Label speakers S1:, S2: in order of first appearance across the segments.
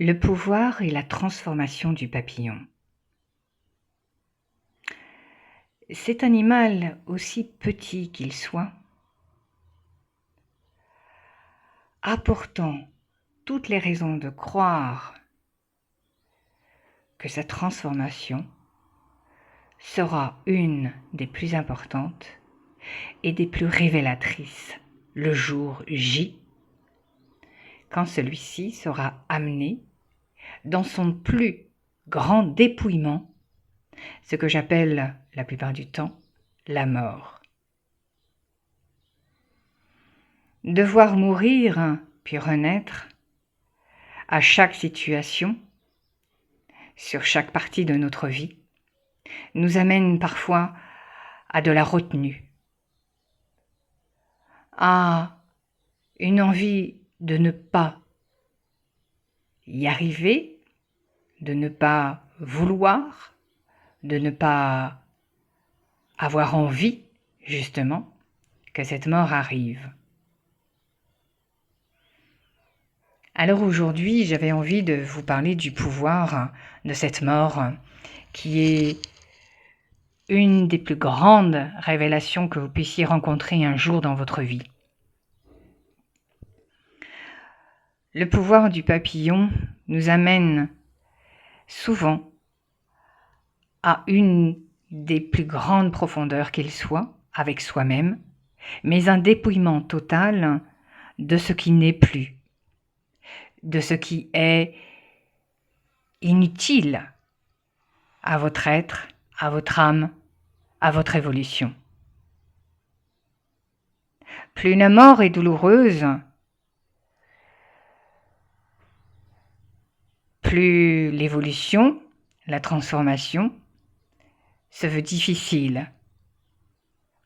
S1: Le pouvoir et la transformation du papillon. Cet animal, aussi petit qu'il soit, a pourtant toutes les raisons de croire que sa transformation sera une des plus importantes et des plus révélatrices le jour J, quand celui-ci sera amené dans son plus grand dépouillement, ce que j'appelle la plupart du temps la mort. Devoir mourir puis renaître à chaque situation, sur chaque partie de notre vie, nous amène parfois à de la retenue, à une envie de ne pas y arriver, de ne pas vouloir, de ne pas avoir envie, justement, que cette mort arrive. Alors aujourd'hui, j'avais envie de vous parler du pouvoir de cette mort qui est une des plus grandes révélations que vous puissiez rencontrer un jour dans votre vie. Le pouvoir du papillon nous amène souvent à une des plus grandes profondeurs qu'il soit, avec soi-même, mais un dépouillement total de ce qui n'est plus, de ce qui est inutile à votre être, à votre âme, à votre évolution. Plus une mort est douloureuse, plus l'évolution, la transformation, se veut difficile,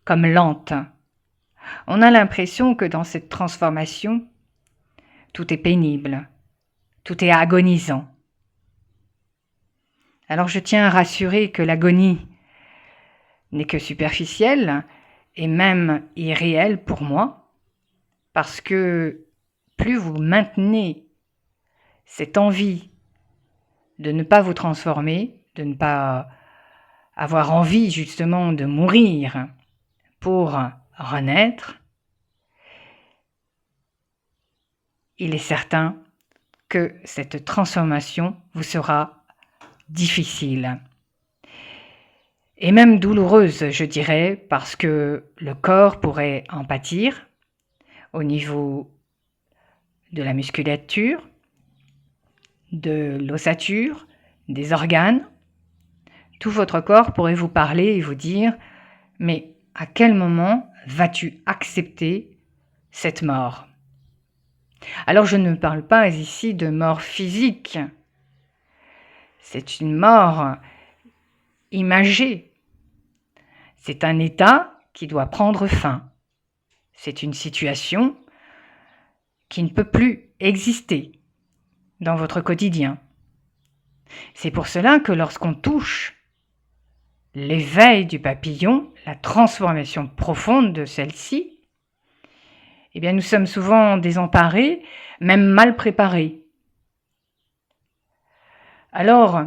S1: comme lente. On a l'impression que dans cette transformation, tout est pénible, tout est agonisant. Alors je tiens à rassurer que l'agonie n'est que superficielle et même irréelle pour moi, parce que plus vous maintenez cette envie de ne pas vous transformer, de ne pas avoir envie justement de mourir pour renaître, il est certain que cette transformation vous sera difficile. Et même douloureuse, je dirais, parce que le corps pourrait en pâtir au niveau de la musculature, de l'ossature, des organes. Tout votre corps pourrait vous parler et vous dire « Mais à quel moment vas-tu accepter cette mort ?» Alors je ne parle pas ici de mort physique. C'est une mort imagée. C'est un état qui doit prendre fin. C'est une situation qui ne peut plus exister dans votre quotidien. C'est pour cela que lorsqu'on touche l'éveil du papillon, la transformation profonde de celle-ci, eh bien nous sommes souvent désemparés, même mal préparés. Alors,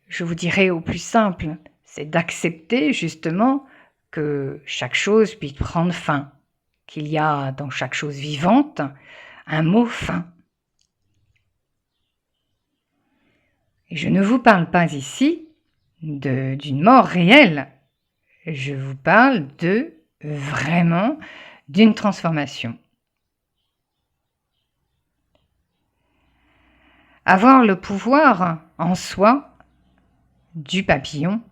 S1: je vous dirais au plus simple, c'est d'accepter justement que chaque chose puisse prendre fin, qu'il y a dans chaque chose vivante un mot fin. Et je ne vous parle pas ici d'une mort réelle, je vous parle vraiment d'une transformation. Avoir le pouvoir en soi du papillon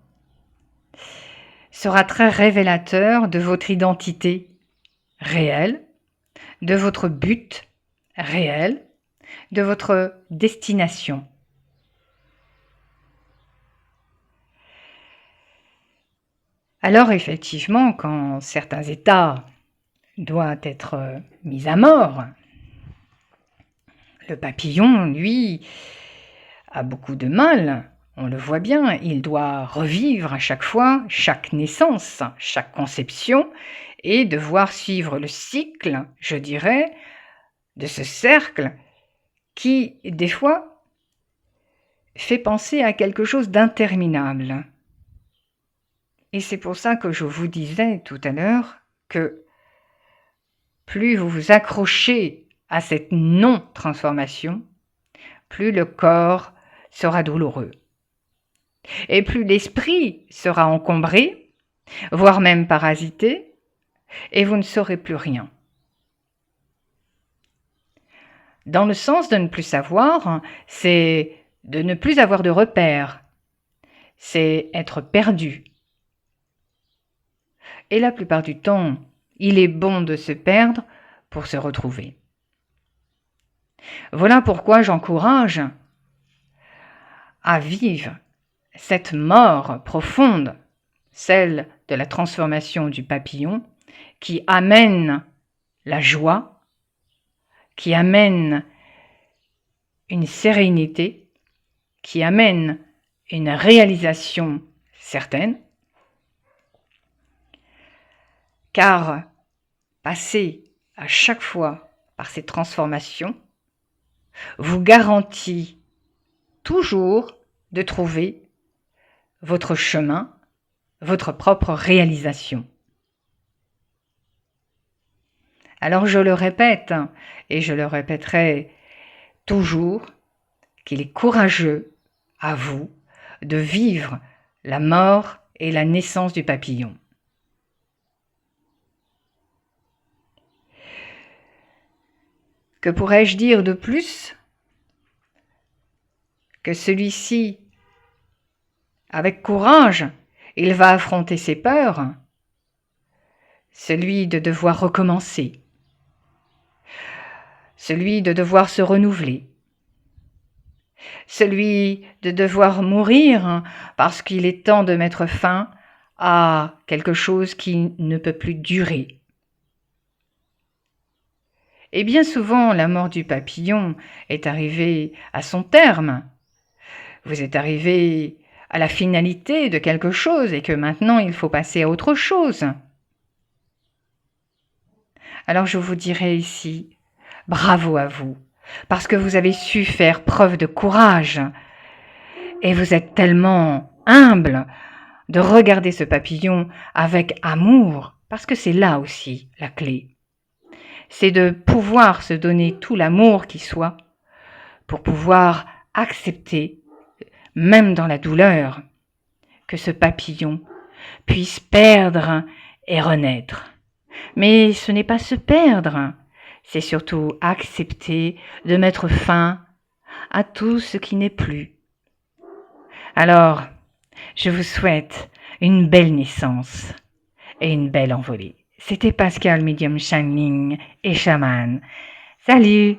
S1: sera très révélateur de votre identité réelle, de votre but réel, de votre destination. Alors effectivement, quand certains états doivent être mis à mort, le papillon, lui, a beaucoup de mal. On le voit bien, il doit revivre à chaque fois, chaque naissance, chaque conception, et devoir suivre le cycle, je dirais, de ce cercle qui, des fois, fait penser à quelque chose d'interminable. Et c'est pour ça que je vous disais tout à l'heure que plus vous vous accrochez à cette non-transformation, plus le corps sera douloureux. Et plus l'esprit sera encombré, voire même parasité, et vous ne saurez plus rien. Dans le sens de ne plus savoir, c'est de ne plus avoir de repères, c'est être perdu. Et la plupart du temps, il est bon de se perdre pour se retrouver. Voilà pourquoi j'encourage à vivre cette mort profonde, celle de la transformation du papillon, qui amène la joie, qui amène une sérénité, qui amène une réalisation certaine, car passer à chaque fois par ces transformations vous garantit toujours de trouver votre chemin, votre propre réalisation. Alors je le répète, et je le répéterai toujours, qu'il est courageux à vous de vivre la mort et la naissance du papillon. Que pourrais-je dire de plus que celui-ci, avec courage, il va affronter ses peurs, celui de devoir recommencer, celui de devoir se renouveler, celui de devoir mourir parce qu'il est temps de mettre fin à quelque chose qui ne peut plus durer. Et bien souvent, la mort du papillon est arrivée à son terme. Vous êtes arrivé à la finalité de quelque chose et que maintenant il faut passer à autre chose. Alors je vous dirai ici, bravo à vous, parce que vous avez su faire preuve de courage et vous êtes tellement humble de regarder ce papillon avec amour, parce que c'est là aussi la clé. C'est de pouvoir se donner tout l'amour qui soit pour pouvoir accepter, même dans la douleur, que ce papillon puisse perdre et renaître. Mais ce n'est pas se perdre, c'est surtout accepter de mettre fin à tout ce qui n'est plus. Alors, je vous souhaite une belle naissance et une belle envolée. C'était Pascal, médium channeling et chaman. Salut!